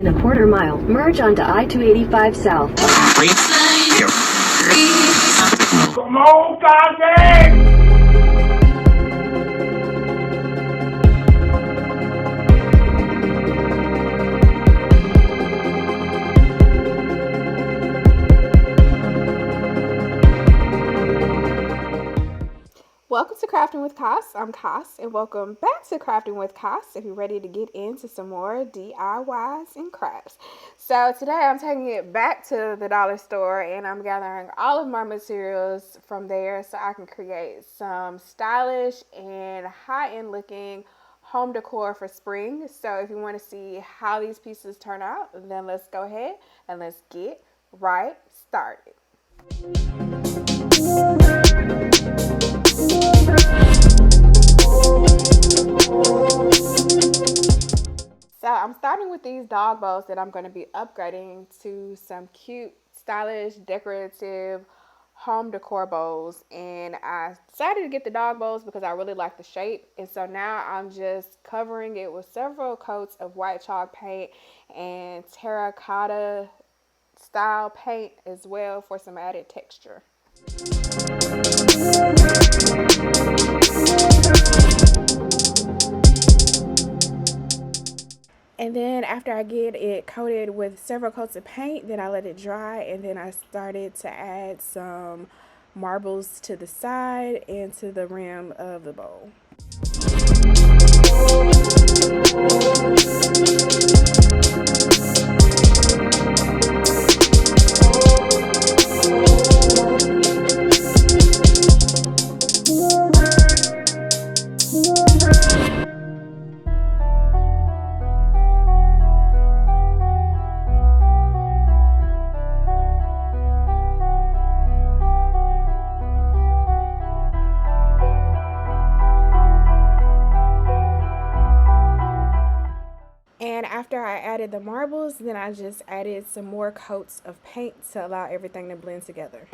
In a quarter mile, merge onto I-285 South. Come on, Kanye! Welcome to Crafting with Cass. I'm Cass, and welcome back to Crafting with Cass if you're ready to get into some more DIYs and crafts. So today I'm taking it back to the dollar store and I'm gathering all of my materials from there so I can create some stylish and high-end looking home decor for spring. So if you want to see how these pieces turn out, then let's go ahead and let's get right started. So I'm starting with these dog bowls that I'm going to be upgrading to some cute, stylish, decorative home decor bowls. And I decided to get the dog bowls because I really like the shape. And so now I'm just covering it with several coats of white chalk paint and terracotta style paint as well for some added texture. And then after I get it coated with several coats of paint, then I let it dry, and then I started to add some marbles to the side and to the rim of the bowl. After I added the marbles, then I just added some more coats of paint to allow everything to blend together.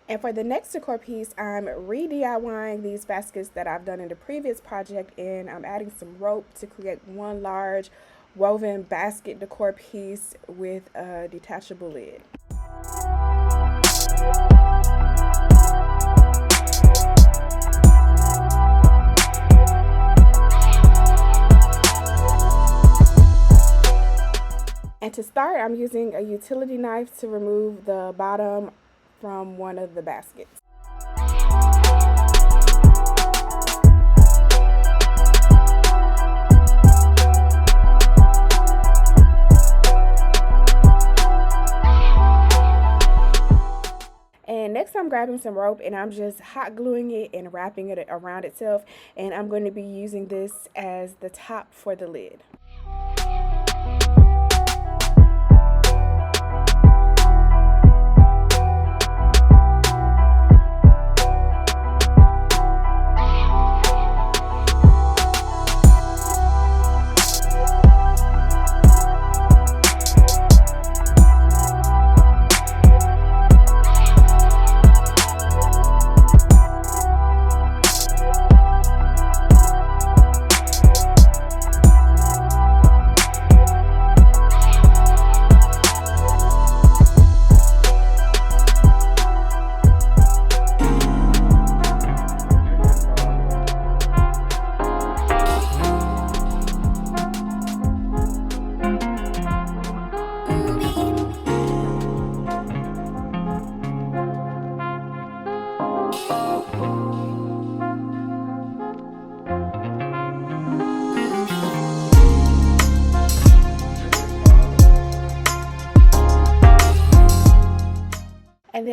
And for the next decor piece, I'm re-DIYing these baskets that I've done in the previous project, and I'm adding some rope to create one large woven basket decor piece with a detachable lid. And to start, I'm using a utility knife to remove the bottom from one of the baskets. And next I'm grabbing some rope and I'm just hot gluing it and wrapping it around itself, and I'm going to be using this as the top for the lid.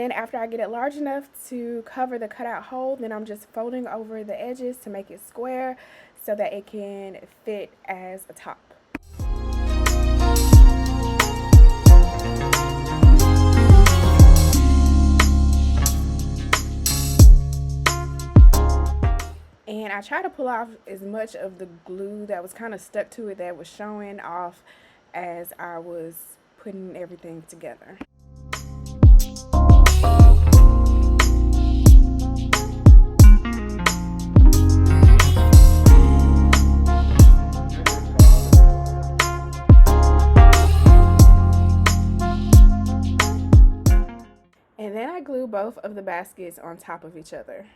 then after I get it large enough to cover the cutout hole, then I'm just folding over the edges to make it square so that it can fit as a top. And I try to pull off as much of the glue that was kind of stuck to it that was showing off as I was putting everything together. And then I glue both of the baskets on top of each other.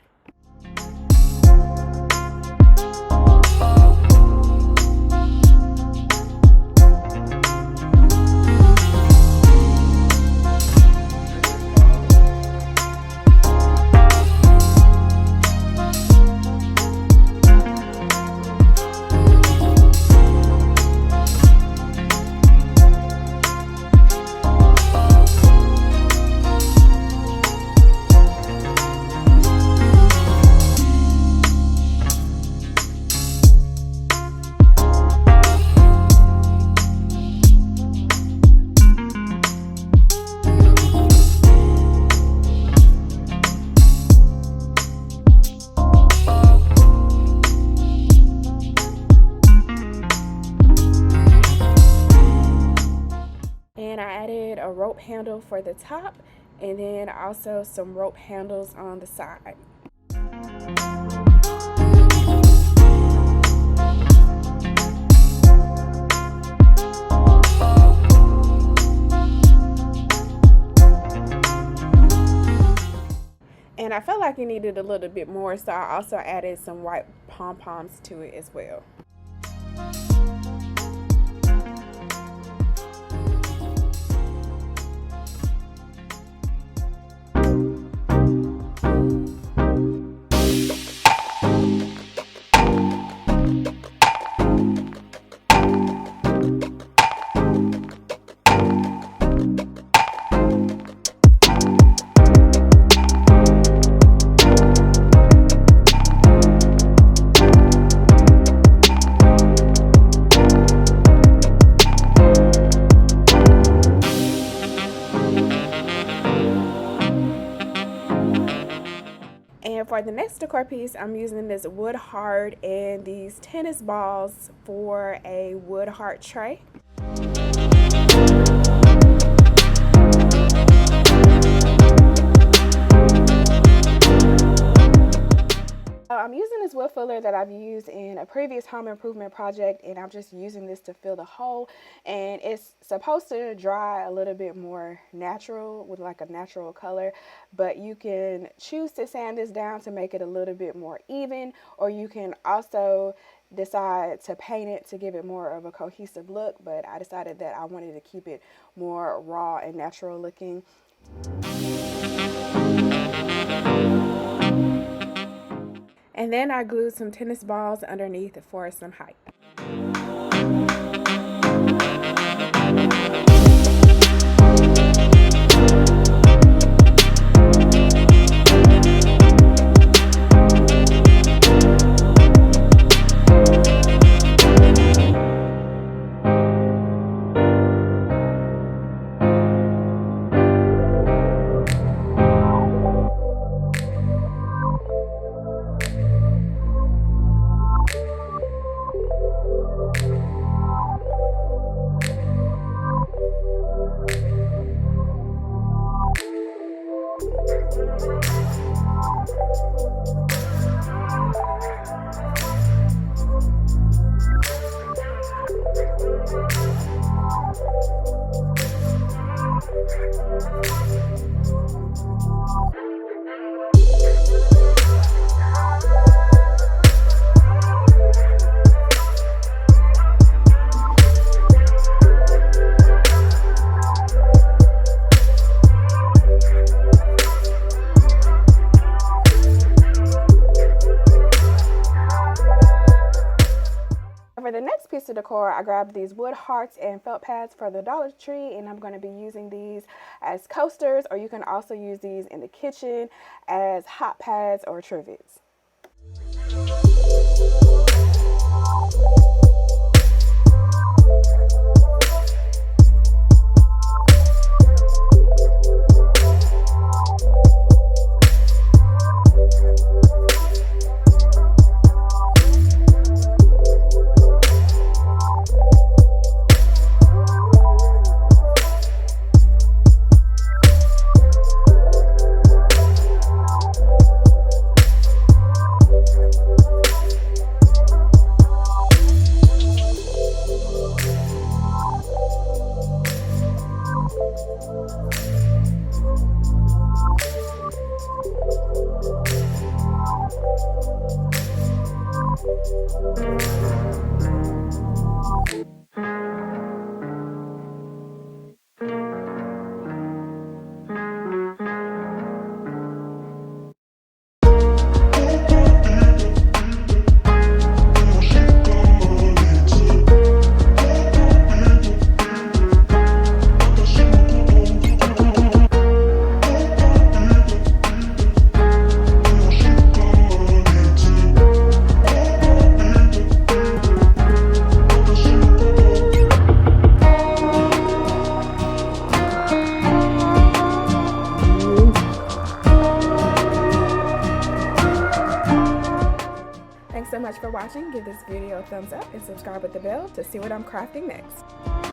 And I added a rope handle for the top, and then also some rope handles on the side. And I felt like it needed a little bit more, so I also added some white pom-poms to it as well. And for the next decor piece, I'm using this wood heart and these tennis balls for a wood heart tray. I'm using this wood filler that I've used in a previous home improvement project, and I'm just using this to fill the hole, and it's supposed to dry a little bit more natural with like a natural color, but you can choose to sand this down to make it a little bit more even, or you can also decide to paint it to give it more of a cohesive look, but I decided that I wanted to keep it more raw and natural looking. And then I glued some tennis balls underneath for some height. piece of decor, I grabbed these wood hearts and felt pads for the Dollar Tree, and I'm going to be using these as coasters, or you can also use these in the kitchen as hot pads or trivets. Thanks so much for watching. Give this video a thumbs up and subscribe with the bell to see what I'm crafting next.